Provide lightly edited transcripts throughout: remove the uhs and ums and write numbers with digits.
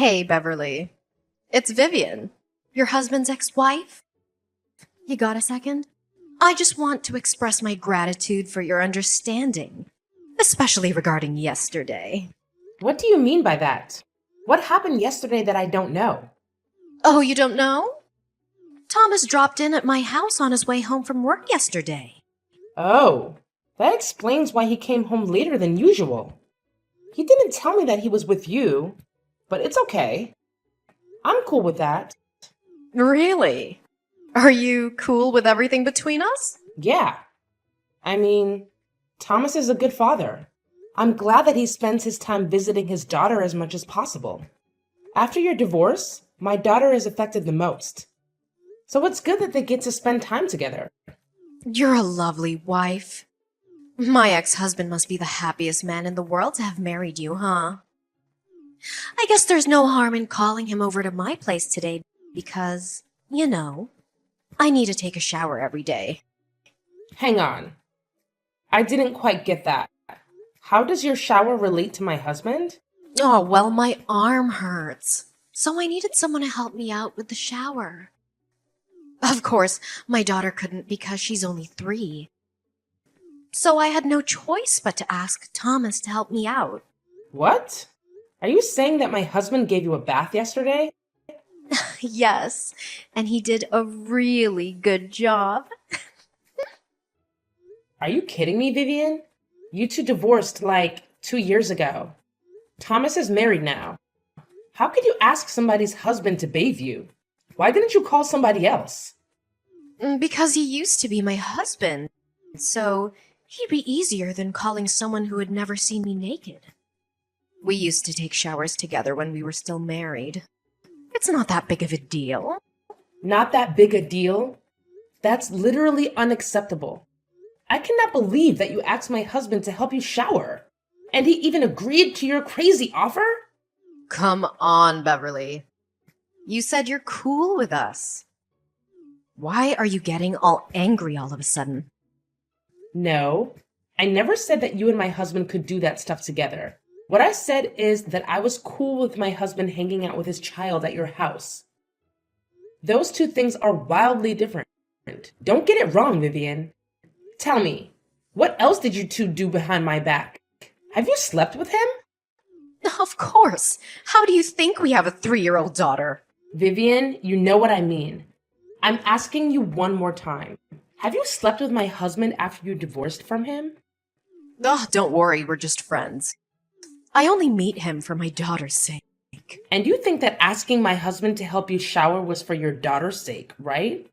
Hey, Beverly. It's Vivian, your husband's ex-wife. You got a second? I just want to express my gratitude for your understanding, especially regarding yesterday. What do you mean by that? What happened yesterday that I don't know? Oh, you don't know? Thomas dropped in at my house on his way home from work yesterday. Oh, that explains why he came home later than usual. He didn't tell me that he was with you, but it's okay. I'm cool with that. Really? Are you cool with everything between us? Yeah. I mean, Thomas is a good father. I'm glad that he spends his time visiting his daughter as much as possible. After your divorce, my daughter is affected the most. So it's good that they get to spend time together. You're a lovely wife. My ex-husband must be the happiest man in the world to have married you, huh? I guess there's no harm in calling him over to my place today because, I need to take a shower every day. Hang on. I didn't quite get that. How does your shower relate to my husband? Oh, well, my arm hurts. So I needed someone to help me out with the shower. Of course, my daughter couldn't because she's only 3. So I had no choice but to ask Thomas to help me out. What? Are you saying that my husband gave you a bath yesterday? Yes, and he did a really good job. Are you kidding me, Vivian? You two divorced like 2 years ago. Thomas is married now. How could you ask somebody's husband to bathe you? Why didn't you call somebody else? Because he used to be my husband, so he'd be easier than calling someone who had never seen me naked. We used to take showers together when we were still married. It's not that big of a deal. Not that big a deal? That's literally unacceptable. I cannot believe that you asked my husband to help you shower. And he even agreed to your crazy offer? Come on, Beverly. You said you're cool with us. Why are you getting all angry all of a sudden? No, I never said that you and my husband could do that stuff together. What I said is that I was cool with my husband hanging out with his child at your house. Those two things are wildly different. Don't get it wrong, Vivian. Tell me, what else did you two do behind my back? Have you slept with him? Of course. How do you think we have a 3-year-old daughter? Vivian, you know what I mean. I'm asking you one more time. Have you slept with my husband after you divorced from him? Oh, don't worry, we're just friends. I only meet him for my daughter's sake. And you think that asking my husband to help you shower was for your daughter's sake, right?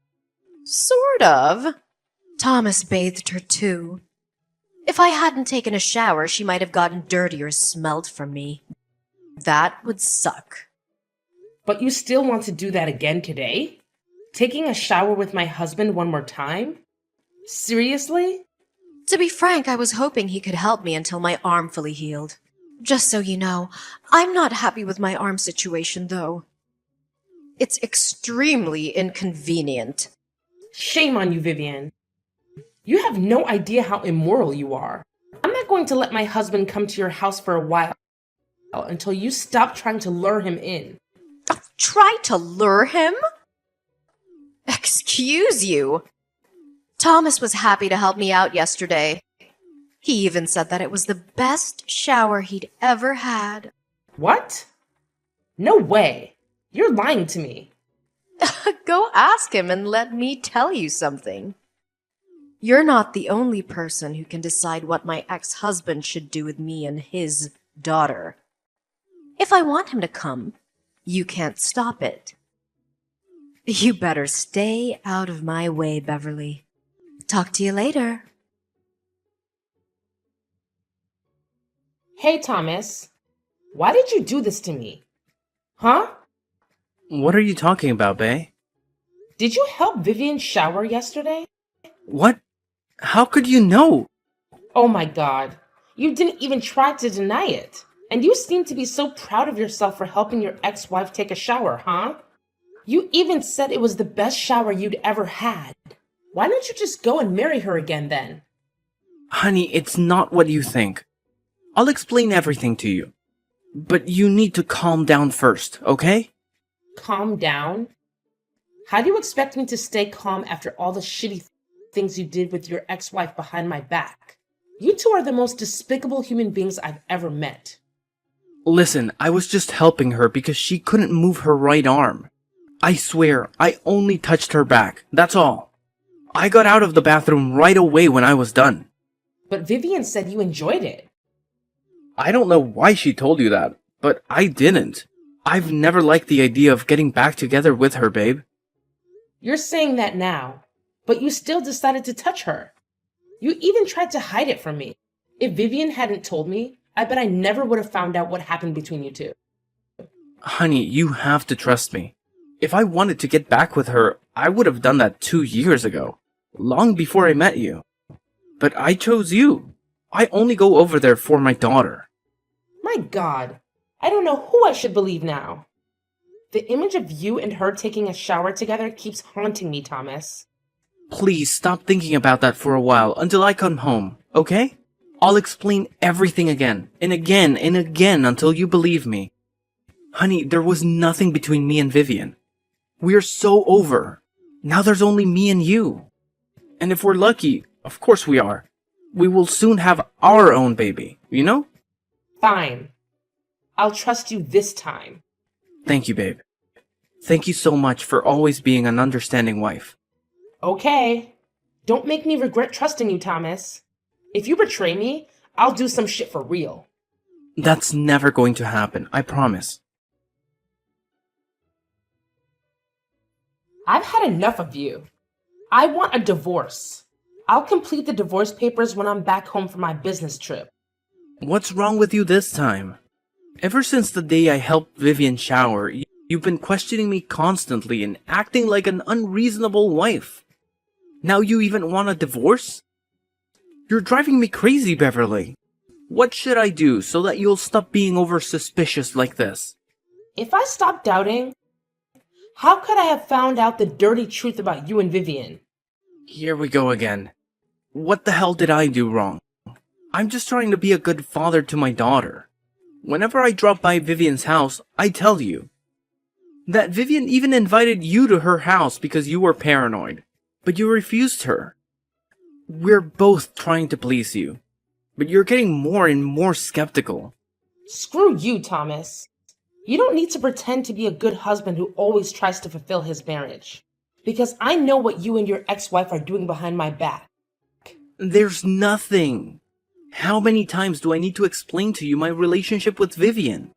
Sort of. Thomas bathed her too. If I hadn't taken a shower, she might have gotten dirty or smelled from me. That would suck. But you still want to do that again today? Taking a shower with my husband one more time? Seriously? To be frank, I was hoping he could help me until my arm fully healed. Just so you know, I'm not happy with my arm situation, though. It's extremely inconvenient. Shame on you, Vivian. You have no idea how immoral you are. I'm not going to let my husband come to your house for a while until you stop trying to lure him in. Try to lure him? Excuse you. Thomas was happy to help me out yesterday. He even said that it was the best shower he'd ever had. What? No way. You're lying to me. Go ask him and let me tell you something. You're not the only person who can decide what my ex-husband should do with me and his daughter. If I want him to come, you can't stop it. You better stay out of my way, Beverly. Talk to you later. Hey, Thomas. Why did you do this to me? Huh? What are you talking about, Bae? Did you help Vivian shower yesterday? What? How could you know? Oh my god. You didn't even try to deny it. And you seem to be so proud of yourself for helping your ex-wife take a shower, huh? You even said it was the best shower you'd ever had. Why don't you just go and marry her again then? Honey, it's not what you think. I'll explain everything to you. But you need to calm down first, okay? Calm down? How do you expect me to stay calm after all the shitty things you did with your ex-wife behind my back? You two are the most despicable human beings I've ever met. Listen, I was just helping her because she couldn't move her right arm. I swear, I only touched her back, that's all. I got out of the bathroom right away when I was done. But Vivian said you enjoyed it. I don't know why she told you that, but I didn't. I've never liked the idea of getting back together with her, babe. You're saying that now, but you still decided to touch her. You even tried to hide it from me. If Vivian hadn't told me, I bet I never would have found out what happened between you two. Honey, you have to trust me. If I wanted to get back with her, I would have done that 2 years ago, long before I met you. But I chose you. I only go over there for my daughter. My God, I don't know who I should believe now. The image of you and her taking a shower together keeps haunting me, Thomas. Please stop thinking about that for a while until I come home, okay? I'll explain everything again and again and again until you believe me. Honey, there was nothing between me and Vivian. We're so over. Now there's only me and you. And if we're lucky, of course we are, we will soon have our own baby, you know? Fine. I'll trust you this time. Thank you, babe. Thank you so much for always being an understanding wife. Okay. Don't make me regret trusting you, Thomas. If you betray me, I'll do some shit for real. That's never going to happen, I promise. I've had enough of you. I want a divorce. I'll complete the divorce papers when I'm back home from my business trip. What's wrong with you this time? Ever since the day I helped Vivian shower, you've been questioning me constantly and acting like an unreasonable wife. Now you even want a divorce? You're driving me crazy, Beverly. What should I do so that you'll stop being over suspicious like this? If I stopped doubting, how could I have found out the dirty truth about you and Vivian? Here we go again. What the hell did I do wrong? I'm just trying to be a good father to my daughter. Whenever I drop by Vivian's house, I tell you. That Vivian even invited you to her house because you were paranoid, but you refused her. We're both trying to please you, but you're getting more and more skeptical. Screw you, Thomas. You don't need to pretend to be a good husband who always tries to fulfill his marriage. Because I know what you and your ex-wife are doing behind my back. There's nothing. How many times do I need to explain to you my relationship with Vivian?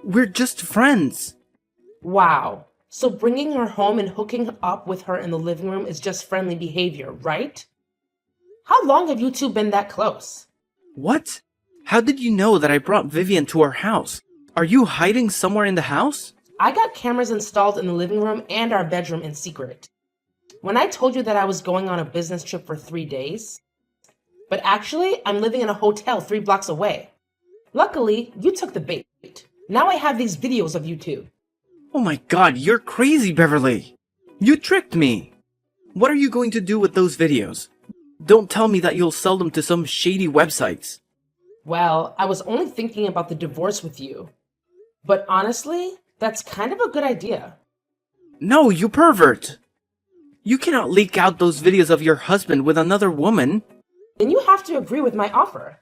We're just friends. Wow. So bringing her home and hooking up with her in the living room is just friendly behavior, right? How long have you two been that close? What? How did you know that I brought Vivian to our house? Are you hiding somewhere in the house? I got cameras installed in the living room and our bedroom in secret. When I told you that I was going on a business trip for 3 days, but actually I'm living in a hotel 3 blocks away. Luckily, you took the bait. Now I have these videos of you two. Oh my god, you're crazy, Beverly. You tricked me. What are you going to do with those videos? Don't tell me that you'll sell them to some shady websites. Well, I was only thinking about the divorce with you. But honestly, that's kind of a good idea. No, you pervert! You cannot leak out those videos of your husband with another woman. Then you have to agree with my offer.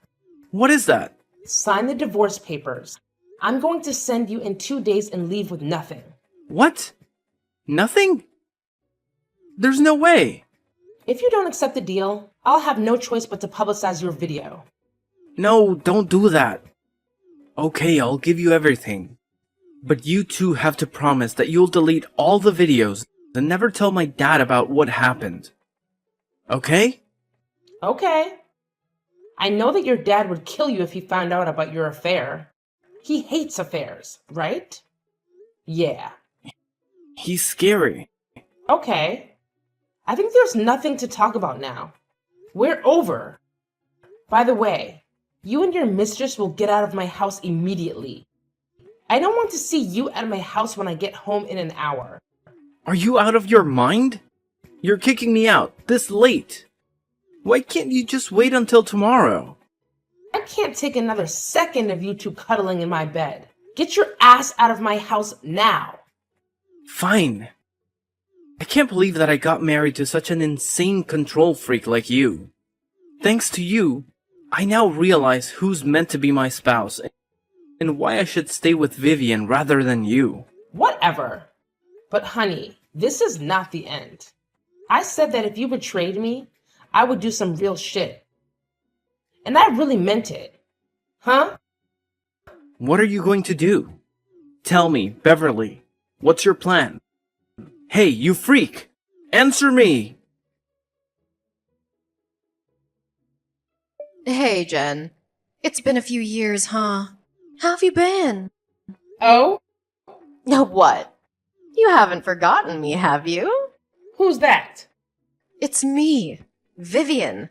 What is that? Sign the divorce papers. I'm going to send you in 2 days and leave with nothing. What? Nothing? There's no way. If you don't accept the deal, I'll have no choice but to publicize your video. No, don't do that. Okay, I'll give you everything. But you two have to promise that you'll delete all the videos and never tell my dad about what happened. Okay? Okay. I know that your dad would kill you if he found out about your affair. He hates affairs, right? Yeah. He's scary. Okay. I think there's nothing to talk about now. We're over. By the way, you and your mistress will get out of my house immediately. I don't want to see you at my house when I get home in an hour. Are you out of your mind? You're kicking me out this late. Why can't you just wait until tomorrow? I can't take another second of you two cuddling in my bed. Get your ass out of my house now. Fine. I can't believe that I got married to such an insane control freak like you. Thanks to you, I now realize who's meant to be my spouse and why I should stay with Vivian rather than you. Whatever. But honey, this is not the end. I said that if you betrayed me, I would do some real shit. And I really meant it. Huh? What are you going to do? Tell me, Beverly, what's your plan? Hey, you freak! Answer me! Hey, Jen. It's been a few years, huh? How have you been? Oh? Now what? You haven't forgotten me, have you? Who's that? It's me, Vivian.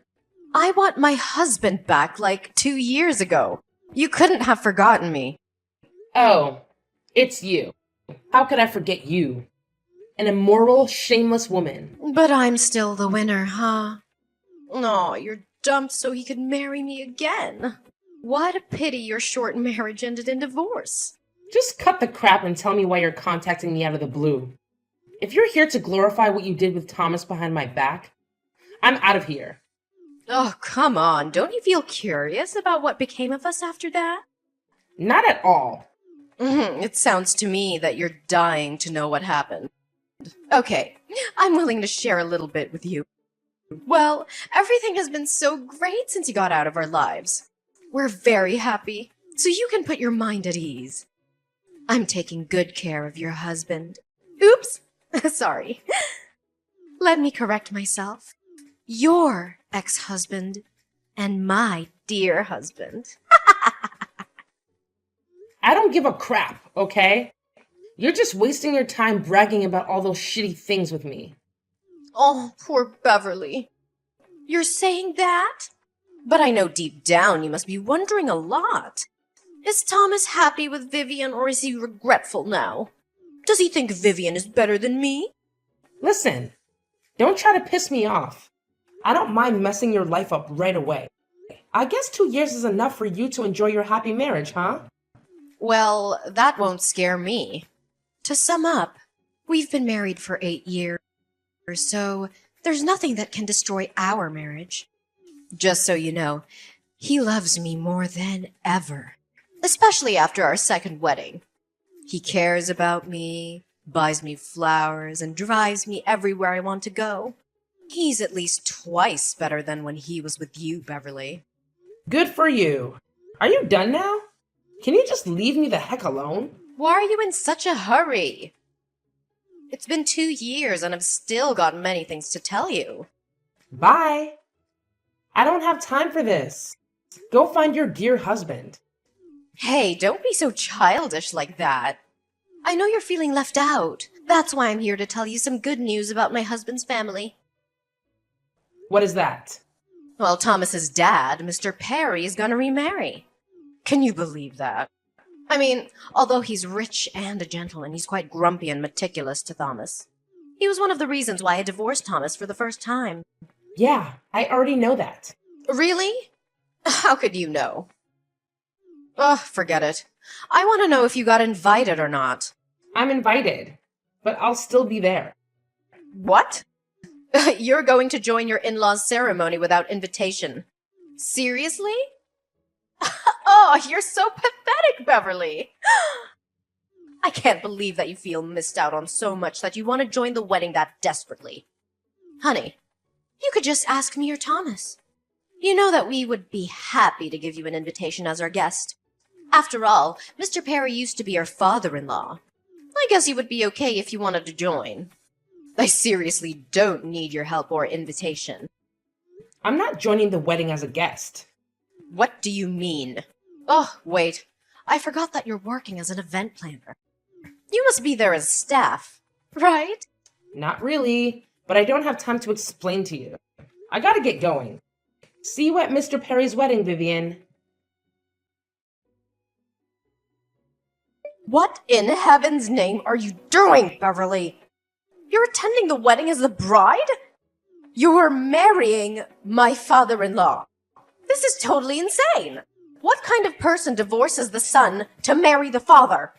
I want my husband back like 2 years ago. You couldn't have forgotten me. Oh, it's you. How could I forget you? An immoral, shameless woman. But I'm still the winner, huh? Aw, you're dumped so he could marry me again. What a pity your short marriage ended in divorce. Just cut the crap and tell me why you're contacting me out of the blue. If you're here to glorify what you did with Thomas behind my back, I'm out of here. Oh, come on. Don't you feel curious about what became of us after that? Not at all. It sounds to me that you're dying to know what happened. Okay, I'm willing to share a little bit with you. Well, everything has been so great since you got out of our lives. We're very happy, so you can put your mind at ease. I'm taking good care of your husband. Oops, sorry. Let me correct myself. Your ex-husband and my dear husband. I don't give a crap, okay? You're just wasting your time bragging about all those shitty things with me. Oh, poor Beverly. You're saying that? But I know deep down you must be wondering a lot. Is Thomas happy with Vivian or is he regretful now? Does he think Vivian is better than me? Listen, don't try to piss me off. I don't mind messing your life up right away. I guess 2 years is enough for you to enjoy your happy marriage, huh? Well, that won't scare me. To sum up, we've been married for 8 years, so there's nothing that can destroy our marriage. Just so you know, he loves me more than ever, especially after our second wedding. He cares about me, buys me flowers, and drives me everywhere I want to go. He's at least twice better than when he was with you, Beverly. Good for you. Are you done now? Can you just leave me the heck alone? Why are you in such a hurry? It's been 2 years and I've still got many things to tell you. Bye. I don't have time for this. Go find your dear husband. Hey, don't be so childish like that. I know you're feeling left out. That's why I'm here to tell you some good news about my husband's family. What is that? Well, Thomas's dad, Mr. Perry, is gonna remarry. Can you believe that? I mean, although he's rich and a gentleman, he's quite grumpy and meticulous to Thomas. He was one of the reasons why I divorced Thomas for the first time. Yeah, I already know that. Really? How could you know? Ugh, forget it. I want to know if you got invited or not. I'm invited, but I'll still be there. What? You're going to join your in-laws' ceremony without invitation. Seriously? Oh, you're so pathetic, Beverly. I can't believe that you feel missed out on so much that you want to join the wedding that desperately. Honey, you could just ask me or Thomas. You know that we would be happy to give you an invitation as our guest. After all, Mr. Perry used to be our father-in-law. I guess he would be okay if you wanted to join. I seriously don't need your help or invitation. I'm not joining the wedding as a guest. What do you mean? Oh, wait. I forgot that you're working as an event planner. You must be there as staff, right? Not really, but I don't have time to explain to you. I gotta get going. See you at Mr. Perry's wedding, Vivian. What in heaven's name are you doing, Beverly? You're attending the wedding as the bride? You're marrying my father-in-law. This is totally insane. What kind of person divorces the son to marry the father?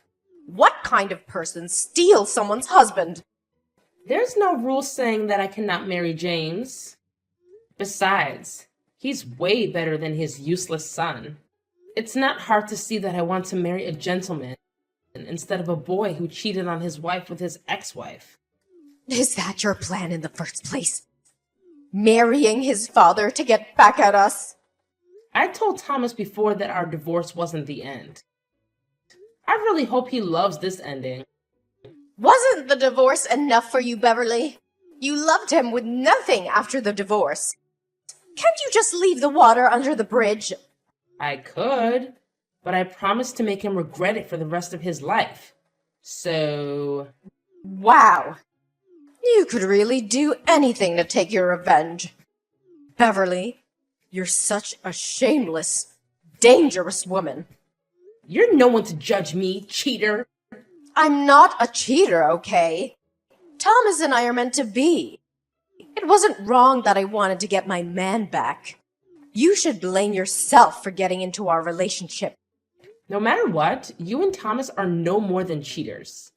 What kind of person steals someone's husband? There's no rule saying that I cannot marry James. Besides, he's way better than his useless son. It's not hard to see that I want to marry a gentleman instead of a boy who cheated on his wife with his ex-wife. Is that your plan in the first place? Marrying his father to get back at us? I told Thomas before that our divorce wasn't the end. I really hope he loves this ending. Wasn't the divorce enough for you, Beverly? You loved him with nothing after the divorce. Can't you just leave the water under the bridge? I could, but I promised to make him regret it for the rest of his life. So... Wow. You could really do anything to take your revenge. Beverly, you're such a shameless, dangerous woman. You're no one to judge me, cheater. I'm not a cheater, okay? Thomas and I are meant to be. It wasn't wrong that I wanted to get my man back. You should blame yourself for getting into our relationship. No matter what, you and Thomas are no more than cheaters.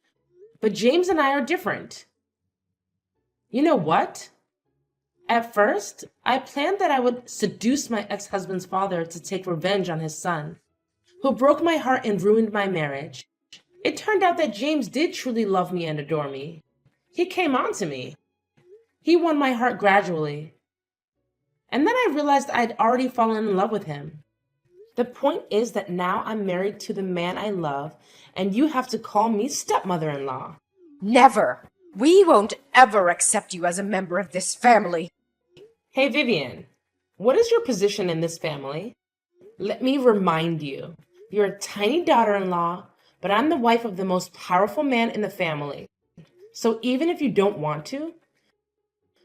But James and I are different. You know what? At first, I planned that I would seduce my ex-husband's father to take revenge on his son, who broke my heart and ruined my marriage. It turned out that James did truly love me and adore me. He came on to me. He won my heart gradually. And then I realized I'd already fallen in love with him. The point is that now I'm married to the man I love, and you have to call me stepmother-in-law. Never. We won't ever accept you as a member of this family. Hey, Vivian, what is your position in this family? Let me remind you, you're a tiny daughter-in-law, but I'm the wife of the most powerful man in the family. So even if you don't want to,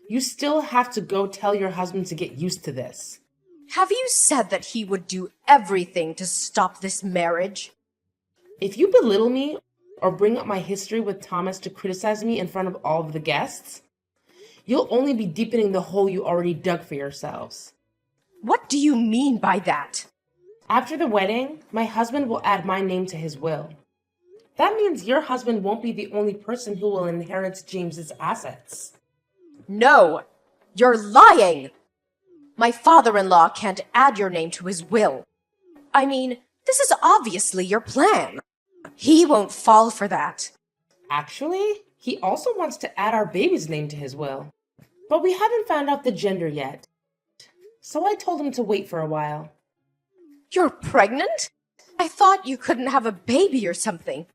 you still have to go tell your husband to get used to this. Have you said that he would do everything to stop this marriage? If you belittle me or bring up my history with Thomas to criticize me in front of all of the guests, you'll only be deepening the hole you already dug for yourselves. What do you mean by that? After the wedding, my husband will add my name to his will. That means your husband won't be the only person who will inherit James's assets. No, you're lying. My father-in-law can't add your name to his will. I mean, this is obviously your plan. He won't fall for that. Actually, he also wants to add our baby's name to his will. But we haven't found out the gender yet. So I told him to wait for a while. You're pregnant? I thought you couldn't have a baby or something.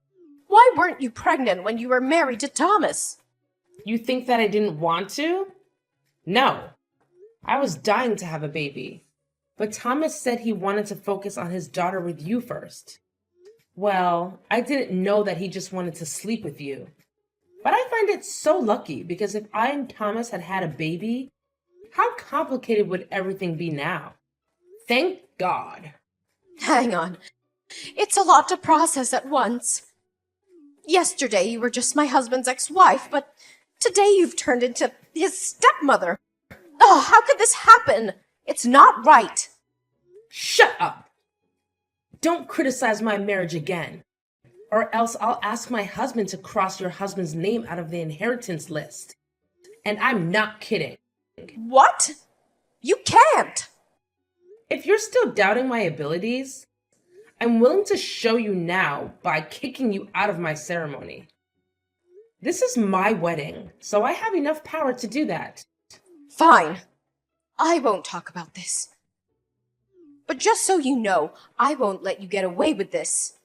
Why weren't you pregnant when you were married to Thomas? You think that I didn't want to? No. I was dying to have a baby. But Thomas said he wanted to focus on his daughter with you first. Well, I didn't know that he just wanted to sleep with you. But I find it so lucky because if I and Thomas had had a baby, how complicated would everything be now? Thank God. Hang on. It's a lot to process at once. Yesterday you were just my husband's ex-wife, but today you've turned into his stepmother. Oh, how could this happen? It's not right. Shut up! Don't criticize my marriage again, or else I'll ask my husband to cross your husband's name out of the inheritance list. And I'm not kidding. What? You can't! If you're still doubting my abilities, I'm willing to show you now by kicking you out of my ceremony. This is my wedding, so I have enough power to do that. Fine. I won't talk about this. But just so you know, I won't let you get away with this.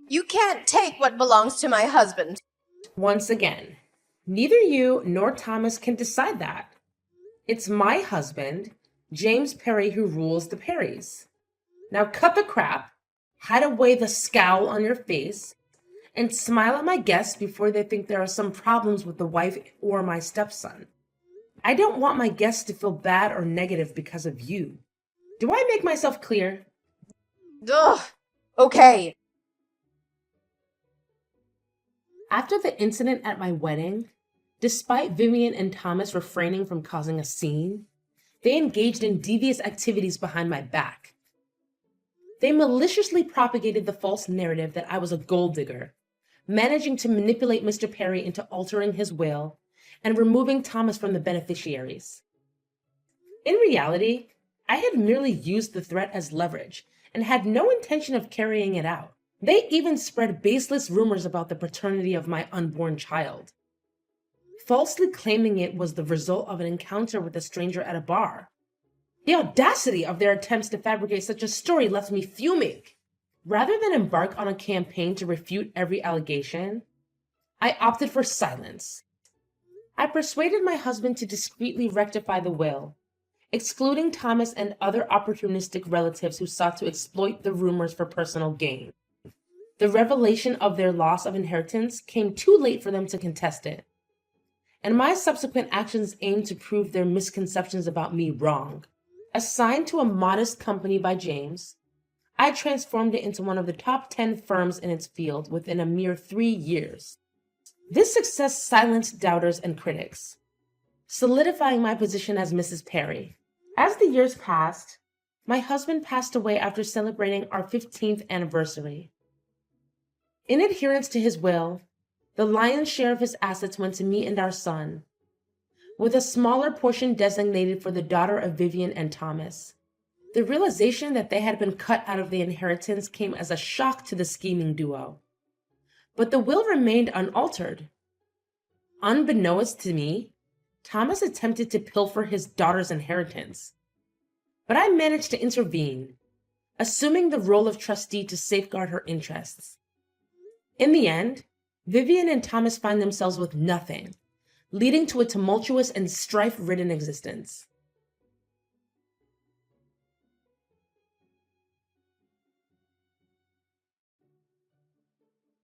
You can't take what belongs to my husband. Once again, neither you nor Thomas can decide that. It's my husband, James Perry, who rules the Perrys. Now cut the crap, hide away the scowl on your face, and smile at my guests before they think there are some problems with the wife or my stepson. I don't want my guests to feel bad or negative because of you. Do I make myself clear? Ugh. Okay. After the incident at my wedding, despite Vivian and Thomas refraining from causing a scene, they engaged in devious activities behind my back. They maliciously propagated the false narrative that I was a gold digger, managing to manipulate Mr. Perry into altering his will and removing Thomas from the beneficiaries. In reality, I had merely used the threat as leverage and had no intention of carrying it out. They even spread baseless rumors about the paternity of my unborn child, falsely claiming it was the result of an encounter with a stranger at a bar. The audacity of their attempts to fabricate such a story left me fuming. Rather than embark on a campaign to refute every allegation, I opted for silence. I persuaded my husband to discreetly rectify the will, excluding Thomas and other opportunistic relatives who sought to exploit the rumors for personal gain. The revelation of their loss of inheritance came too late for them to contest it, and my subsequent actions aimed to prove their misconceptions about me wrong. Assigned to a modest company by James, I transformed it into one of the top 10 firms in its field within a mere 3 years. This success silenced doubters and critics, solidifying my position as Mrs. Perry. As the years passed, my husband passed away after celebrating our 15th anniversary. In adherence to his will, the lion's share of his assets went to me and our son, with a smaller portion designated for the daughter of Vivian and Thomas. The realization that they had been cut out of the inheritance came as a shock to the scheming duo. But the will remained unaltered. Unbeknownst to me, Thomas attempted to pilfer his daughter's inheritance. But I managed to intervene, assuming the role of trustee to safeguard her interests. In the end, Vivian and Thomas find themselves with nothing, leading to a tumultuous and strife-ridden existence.